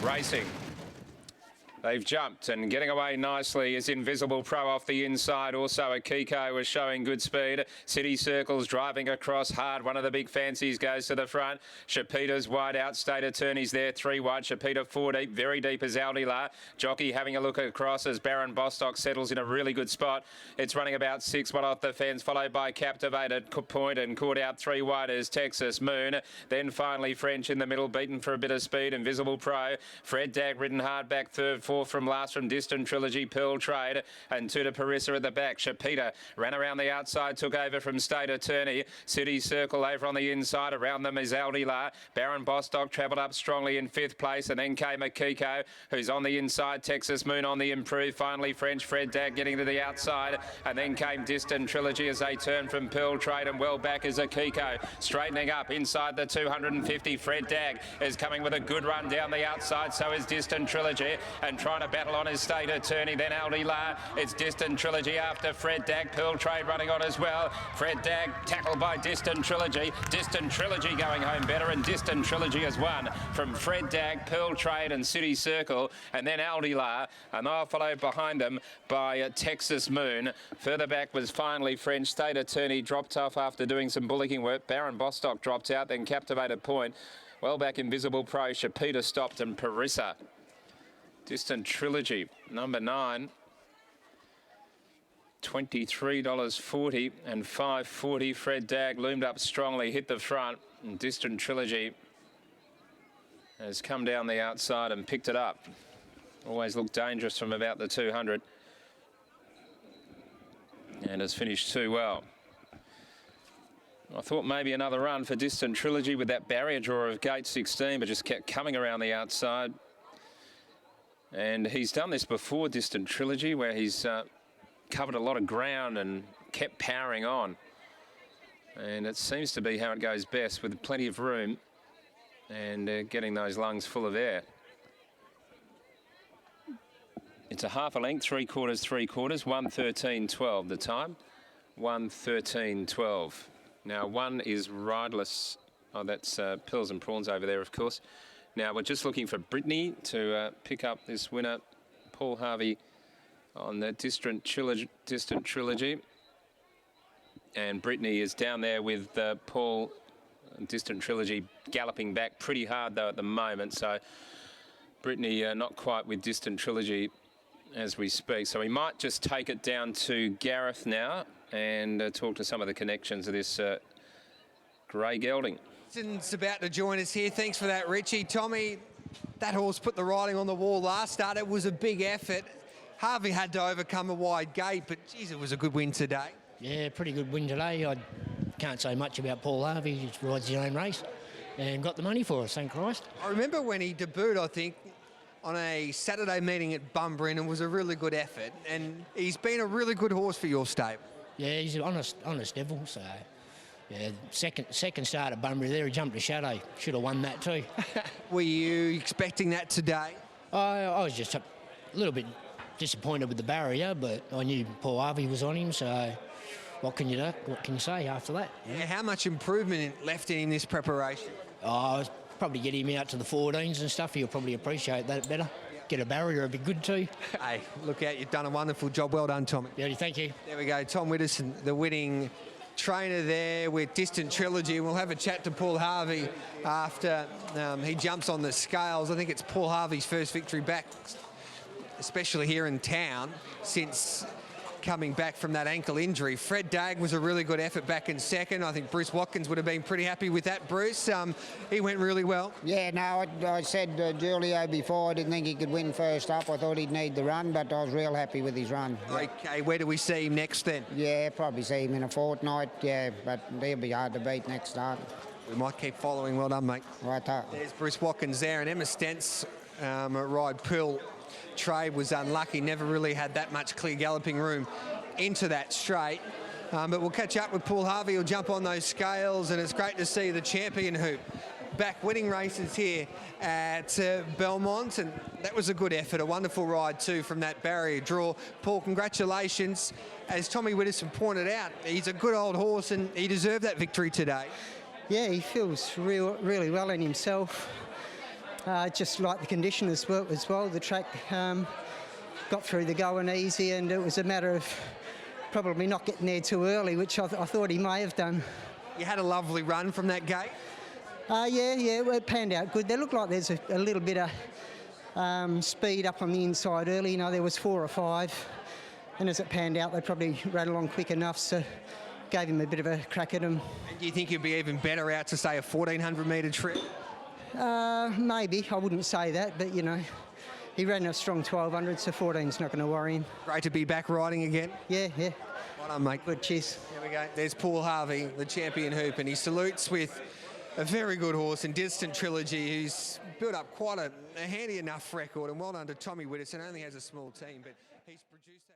Racing. They've jumped and getting away nicely is Invisible Pro off the inside. Also, Akiko was showing good speed. City Circle's driving across hard. One of the big fancies goes to the front. Shapita's wide out. State Attorney's there. 3 wide. Shapita 4 deep. Very deep as Aldila. Jockey having a look across as Baron Bostock settles in a really good spot. It's running about 6 1 off the fence, followed by Captivated Point and caught out 3 wide as Texas Moon. Then finally French in the middle, beaten for a bit of speed. Invisible Pro. Fred Dag ridden hard back third. 4 from last from Distant Trilogy, Pearl Trade, and 2 to Parissa at the back. Shapita ran around the outside, took over from State Attorney. City Circle over on the inside. Around them is Aldila. Baron Bostock travelled up strongly in 5th place, and then came Akiko, who's on the inside. Texas Moon on the improve. Finally, French Fred Dag getting to the outside, and then came Distant Trilogy as they turn from Pearl Trade, and well back is Akiko. Straightening up inside the 250. Fred Dag is coming with a good run down the outside, so is Distant Trilogy, and trying to battle on his State Attorney. Then Aldila. It's Distant Trilogy after Fred Dag. Pearl Trade running on as well. Fred Dag tackled by Distant Trilogy. Distant Trilogy going home better, and Distant Trilogy has won from Fred Dag, Pearl Trade and City Circle, and then Aldila, and they'll followed behind them by Texas Moon. Further back was finally French. State Attorney dropped off after doing some bullocking work. Baron Bostock dropped out, then Captivated Point. Well back Invisible Pro. Shapita stopped, and Parissa. Distant Trilogy, number 9, $23.40 and $5.40. Fred Dag loomed up strongly, hit the front, and Distant Trilogy has come down the outside and picked it up. Always looked dangerous from about the 200 and has finished too well. I thought maybe another run for Distant Trilogy with that barrier draw of gate 16, but just kept coming around the outside. And he's done this before, Distant Trilogy, where he's covered a lot of ground and kept powering on. And it seems to be how it goes best, with plenty of room and getting those lungs full of air. It's a half a length, 3/4, 3/4, 1:13.12 the time, 1:13.12. Now, 1 is riderless. Oh, that's Pills and Prawns over there, of course. Now, we're just looking for Brittany to pick up this winner, Paul Harvey, on the Distant Trilogy. And Brittany is down there with Paul. Distant Trilogy galloping back pretty hard, though, at the moment. So Brittany not quite with Distant Trilogy as we speak. So we might just take it down to Gareth now and talk to some of the connections of this grey gelding. It's about to join us here. Thanks for that, Richie. Tommy, that horse put the writing on the wall last start. It was a big effort. Harvey had to overcome a wide gate, but geez, it was a good win today. Yeah, pretty good win today. I can't say much about Paul Harvey. He just rides his own race and got the money for us, thank Christ. I remember when he debuted, I think, on a Saturday meeting at Bunbury, and it was a really good effort. And he's been a really good horse for your stable. Yeah, he's an honest devil, so... Yeah, second start at Bunbury there, he jumped a shadow. Should have won that too. Were you expecting that today? I was just a little bit disappointed with the barrier, but I knew Paul Harvey was on him, so what can you do? What can you say after that? Yeah, how much improvement left in him this preparation? I was probably get him out to the 14s and stuff. He'll probably appreciate that better. Get a barrier would be good too. Hey, look out, you've done a wonderful job. Well done, Tommy. Yeah, thank you. There we go, Tom Widdowson, the winning trainer there with Distant Trilogy. We'll have a chat to Paul Harvey after he jumps on the scales. I think it's Paul Harvey's first victory back, especially here in town, since coming back from that ankle injury. Fred Dag was a really good effort back in second. I think Bruce Watkins would have been pretty happy with that, Bruce. He went really well. Yeah, no, I said Julio before, I didn't think he could win first up. I thought he'd need the run, but I was real happy with his run. Okay, where do we see him next then? Yeah, probably see him in a fortnight, yeah, but he'll be hard to beat next start. We might keep following. Well done, mate. Right up. There's Bruce Watkins there, and Emma Stentz at ride Pearl Trade was unlucky, never really had that much clear galloping room into that straight. But we'll catch up with Paul Harvey. He'll jump on those scales, and it's great to see the champion hoop back-to-back winning races here at Belmont, and that was a good effort, a wonderful ride too from that barrier draw. Paul, congratulations. As Tommy Widdowson pointed out, he's a good old horse and he deserved that victory today. Yeah, he feels really well in himself. Just like the condition as well. The track got through the going easy, and it was a matter of probably not getting there too early, which I thought he may have done. You had a lovely run from that gate. Yeah, it panned out good. There looked like there's a little bit of speed up on the inside early. You know, there was 4 or 5, and as it panned out, they probably ran along quick enough, so gave him a bit of a crack at him. And do you think he'd be even better out to, say, a 1,400-metre trip? Maybe. I wouldn't say that, but, you know, he ran a strong 1,200, so 14's not going to worry him. Great to be back riding again. Yeah. Well done, mate. Good, cheers. There we go. There's Paul Harvey, the champion hoop, and he salutes with a very good horse in Distant Trilogy, who's built up quite a handy enough record. And well done to Tommy Widdowson. Only has a small team, but he's produced that.